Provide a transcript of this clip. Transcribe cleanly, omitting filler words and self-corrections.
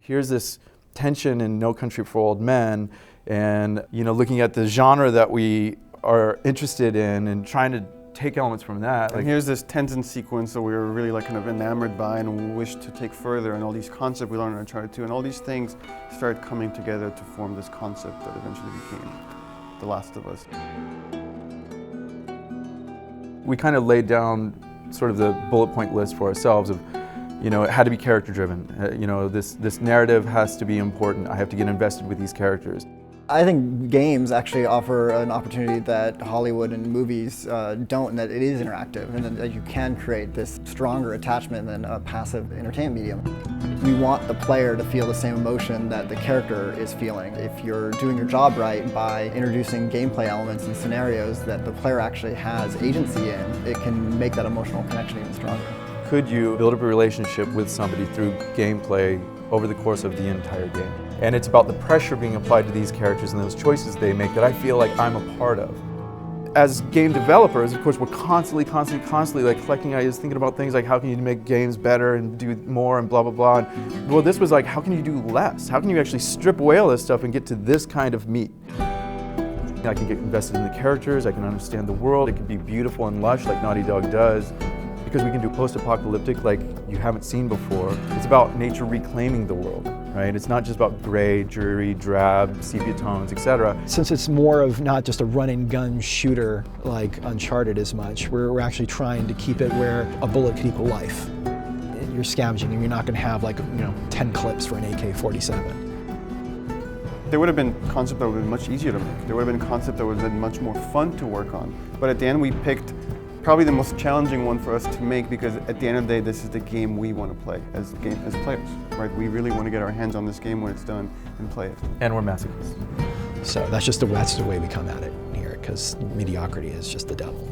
here's this tension in No Country for Old Men, and looking at the genre that we are interested in and trying to take elements from that. And here's this Tenzin sequence that we were really kind of enamored by and wished to take further, and all these concepts we learned in Uncharted 2, and all these things started coming together to form this concept that eventually became The Last of Us. We kind of laid down sort of the bullet point list for ourselves of, it had to be character driven. This narrative has to be important. I have to get invested with these characters. I think games actually offer an opportunity that Hollywood and movies don't, and that it is interactive, and that you can create this stronger attachment than a passive entertainment medium. We want the player to feel the same emotion that the character is feeling. If you're doing your job right by introducing gameplay elements and scenarios that the player actually has agency in, it can make that emotional connection even stronger. Could you build up a relationship with somebody through gameplay over the course of the entire game? And it's about the pressure being applied to these characters and those choices they make that I feel like I'm a part of. As game developers, of course, we're constantly like collecting ideas, thinking about things like how can you make games better and do more and blah, blah, blah. And, well, this was like, how can you do less? How can you actually strip away all this stuff and get to this kind of meat? I can get invested in the characters, I can understand the world, it can be beautiful and lush like Naughty Dog does. Because we can do post-apocalyptic like you haven't seen before. It's about nature reclaiming the world, right? It's not just about gray, dreary, drab, sepia tones, etc. Since it's more of not just a run-and-gun shooter like Uncharted as much, we're actually trying to keep it where a bullet could equal life. You're scavenging and you're not going to have 10 clips for an AK-47. There would have been concepts that would have been much easier to make. There would have been concepts that would have been much more fun to work on. But at the end we picked probably the most challenging one for us to make, because at the end of the day, this is the game we want to play as players, right? We really want to get our hands on this game when it's done and play it. And we're masochists. So that's the way we come at it here, because mediocrity is just the devil.